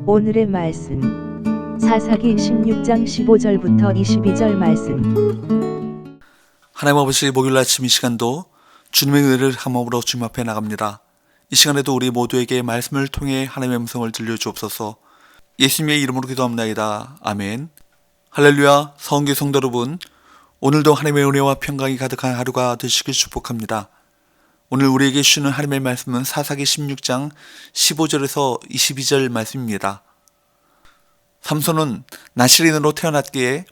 오늘의 말씀 사사기 16장 15절부터 22절 말씀. 하나님 아버지, 목요일 아침 이 시간도 주님의 은혜를 함으로 주님 앞에 나갑니다. 이 시간에도 우리 모두에게 말씀을 통해 하나님의 음성을 들려주옵소서. 예수님의 이름으로 기도합나이다. 아멘. 할렐루야. 성교 성도 여러분, 오늘도 하나님의 은혜와 평강이 가득한 하루가 되시길 축복합니다. 오늘 우리에게 주시는 하나님의 말씀은 사사기 16장 15절에서 22절 말씀입니다. 삼손은 나실인으로 태어났기에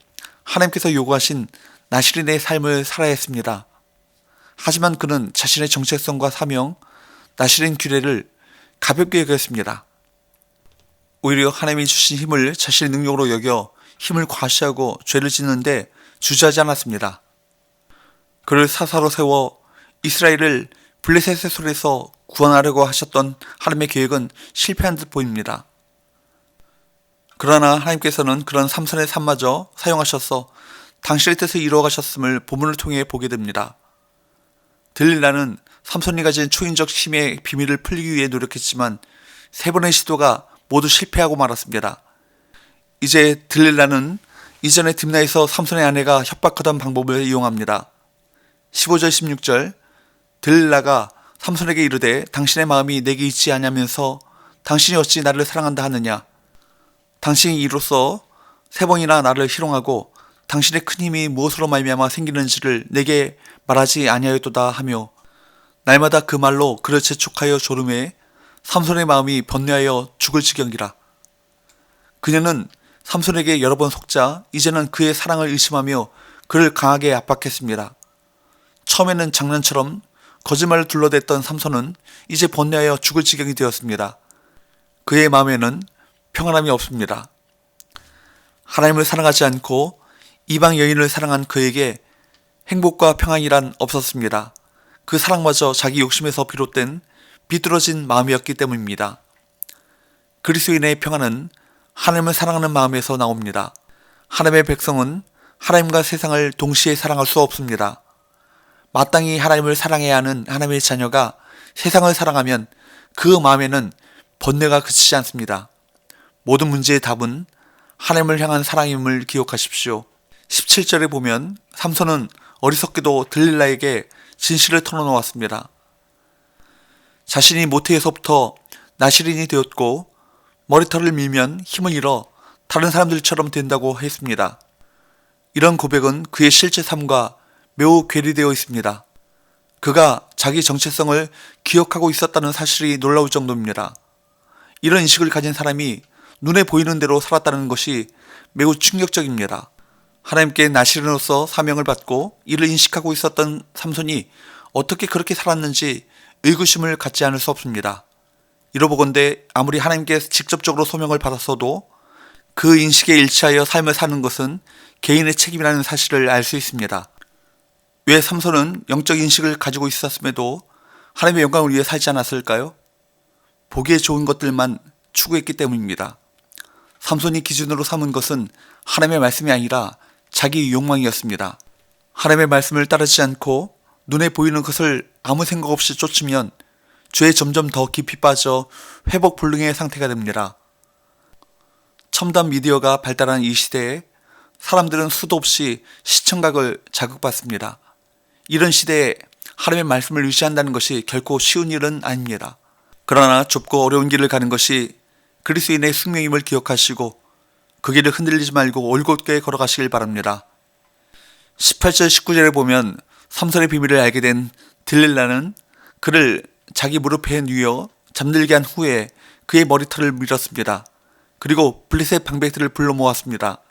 하나님께서 요구하신 나실인의 삶을 살아야 했습니다. 하지만 그는 자신의 정체성과 사명, 나실인 규례를 가볍게 여겼습니다. 오히려 하나님이 주신 힘을 자신의 능력으로 여겨 힘을 과시하고 죄를 짓는데 주저하지 않았습니다. 그를 사사로 세워 이스라엘을 블레셋의 손에서 구원하려고 하셨던 하나님의 계획은 실패한 듯 보입니다. 그러나 하나님께서는 그런 삼손의 삶마저 사용하셔서 당신의 뜻을 이루어가셨음을 본문을 통해 보게 됩니다. 들릴라는 삼손이 가진 초인적 힘의 비밀을 풀기 위해 노력했지만 3번의 시도가 모두 실패하고 말았습니다. 이제 들릴라는 이전에 딥나에서 삼손의 아내가 협박하던 방법을 이용합니다. 15절 16절 들릴라가 삼손에게 이르되 당신의 마음이 내게 있지 아니하면서 당신이 어찌 나를 사랑한다 하느냐. 당신이 이로써 3번이나 나를 희롱하고 당신의 큰 힘이 무엇으로 말미암아 생기는지를 내게 말하지 아니하였도다 하며 날마다 그 말로 그를 재촉하여 조름해 삼손의 마음이 번뇌하여 죽을 지경이라. 그녀는 삼손에게 여러 번 속자 이제는 그의 사랑을 의심하며 그를 강하게 압박했습니다. 처음에는 장난처럼 거짓말을 둘러댔던 삼손은 이제 번뇌하여 죽을 지경이 되었습니다. 그의 마음에는 평안함이 없습니다. 하나님을 사랑하지 않고 이방 여인을 사랑한 그에게 행복과 평안이란 없었습니다. 그 사랑마저 자기 욕심에서 비롯된 비뚤어진 마음이었기 때문입니다. 그리스도인의 평안은 하나님을 사랑하는 마음에서 나옵니다. 하나님의 백성은 하나님과 세상을 동시에 사랑할 수 없습니다. 마땅히 하나님을 사랑해야 하는 하나님의 자녀가 세상을 사랑하면 그 마음에는 번뇌가 그치지 않습니다. 모든 문제의 답은 하나님을 향한 사랑임을 기억하십시오. 17절에 보면 삼손은 어리석게도 들릴라에게 진실을 털어놓았습니다. 자신이 모태에서부터 나실인이 되었고 머리털을 밀면 힘을 잃어 다른 사람들처럼 된다고 했습니다. 이런 고백은 그의 실제 삶과 매우 괴리되어 있습니다. 그가 자기 정체성을 기억하고 있었다는 사실이 놀라울 정도입니다. 이런 인식을 가진 사람이 눈에 보이는 대로 살았다는 것이 매우 충격적입니다. 하나님께 나실인으로서 사명을 받고 이를 인식하고 있었던 삼손이 어떻게 그렇게 살았는지 의구심을 갖지 않을 수 없습니다. 이로보건대 아무리 하나님께 직접적으로 소명을 받았어도 그 인식에 일치하여 삶을 사는 것은 개인의 책임이라는 사실을 알 수 있습니다. 왜 삼손은 영적 인식을 가지고 있었음에도 하나님의 영광을 위해 살지 않았을까요? 보기에 좋은 것들만 추구했기 때문입니다. 삼손이 기준으로 삼은 것은 하나님의 말씀이 아니라 자기 욕망이었습니다. 하나님의 말씀을 따르지 않고 눈에 보이는 것을 아무 생각 없이 쫓으면 죄에 점점 더 깊이 빠져 회복 불능의 상태가 됩니다. 첨단 미디어가 발달한 이 시대에 사람들은 수도 없이 시청각을 자극받습니다. 이런 시대에 하나님의 말씀을 유지한다는 것이 결코 쉬운 일은 아닙니다. 그러나 좁고 어려운 길을 가는 것이 그리스도인의 숙명임을 기억하시고 그 길을 흔들리지 말고 올곧게 걸어가시길 바랍니다. 18절 19절에 보면 삼손의 비밀을 알게 된 들릴라는 그를 자기 무릎에 누워 잠들게 한 후에 그의 머리털을 밀었습니다. 그리고 블레셋 방백들을 불러 모았습니다.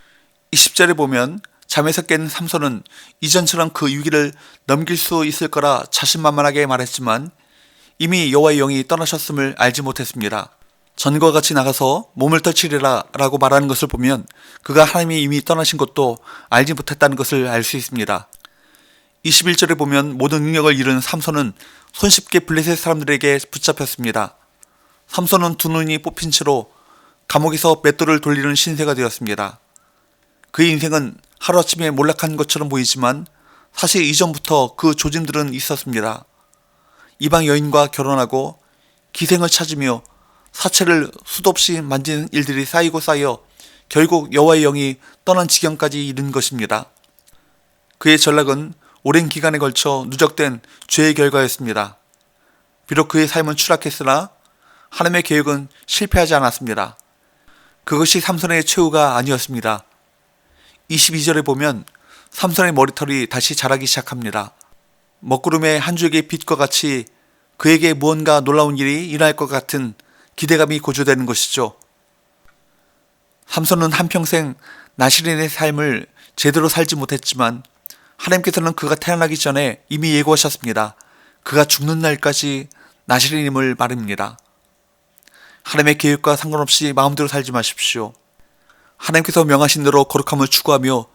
20절에 보면 잠에서 깬 삼손은 이전처럼 그 위기를 넘길 수 있을 거라 자신만만하게 말했지만 이미 여호와의 영이 떠나셨음을 알지 못했습니다. 전과 같이 나가서 몸을 터치리라 라고 말하는 것을 보면 그가 하나님이 이미 떠나신 것도 알지 못했다는 것을 알 수 있습니다. 21절에 보면 모든 능력을 잃은 삼손은 손쉽게 블레셋 사람들에게 붙잡혔습니다. 삼손은 두 눈이 뽑힌 채로 감옥에서 맷돌을 돌리는 신세가 되었습니다. 그의 인생은 하루아침에 몰락한 것처럼 보이지만 사실 이전부터 그 조짐들은 있었습니다. 이방 여인과 결혼하고 기생을 찾으며 사체를 수도 없이 만지는 일들이 쌓이고 쌓여 결국 여호와의 영이 떠난 지경까지 이른 것입니다. 그의 전락은 오랜 기간에 걸쳐 누적된 죄의 결과였습니다. 비록 그의 삶은 추락했으나 하나님의 계획은 실패하지 않았습니다. 그것이 삼손의 최후가 아니었습니다. 22절에 보면 삼손의 머리털이 다시 자라기 시작합니다. 먹구름의 한 줄기의 빛과 같이 그에게 무언가 놀라운 일이 일어날 것 같은 기대감이 고조되는 것이죠. 삼손은 한평생 나실인의 삶을 제대로 살지 못했지만 하나님께서는 그가 태어나기 전에 이미 예고하셨습니다. 그가 죽는 날까지 나실인임을 말입니다. 하나님의 계획과 상관없이 마음대로 살지 마십시오. 하나님께서 명하신 대로 거룩함을 추구하며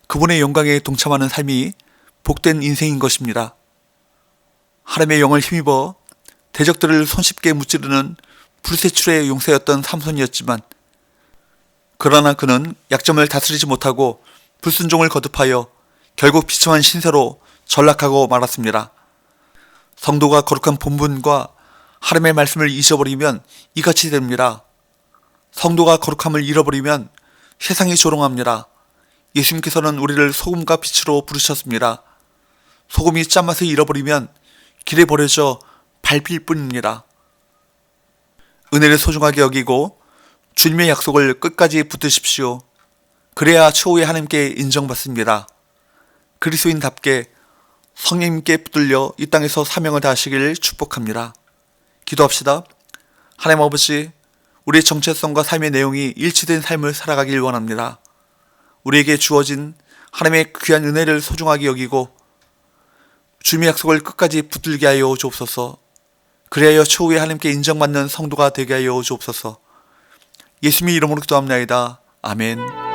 그분의 영광에 동참하는 삶이 복된 인생인 것입니다. 하나님의 영을 힘입어 대적들을 손쉽게 무찌르는 불세출의 용사였던 삼손이었지만 그러나 그는 약점을 다스리지 못하고 불순종을 거듭하여 결국 비참한 신세로 전락하고 말았습니다. 성도가 거룩한 본분과 하나님의 말씀을 잊어버리면 이같이 됩니다. 성도가 거룩함을 잃어버리면 세상이 조롱합니다. 예수님께서는 우리를 소금과 빛으로 부르셨습니다. 소금이 짠맛을 잃어버리면 길에 버려져 밟힐 뿐입니다. 은혜를 소중하게 여기고 주님의 약속을 끝까지 붙드십시오. 그래야 최후에 하나님께 인정받습니다. 그리스도인답게 성령님께 붙들려 이 땅에서 사명을 다하시길 축복합니다. 기도합시다. 하나님 아버지, 우리의 정체성과 삶의 내용이 일치된 삶을 살아가길 원합니다. 우리에게 주어진 하나님의 귀한 은혜를 소중하게 여기고 주님의 약속을 끝까지 붙들게 하여 주옵소서. 그리하여 최후에 하나님께 인정받는 성도가 되게 하여 주옵소서. 예수님의 이름으로 기도합나이다. 아멘.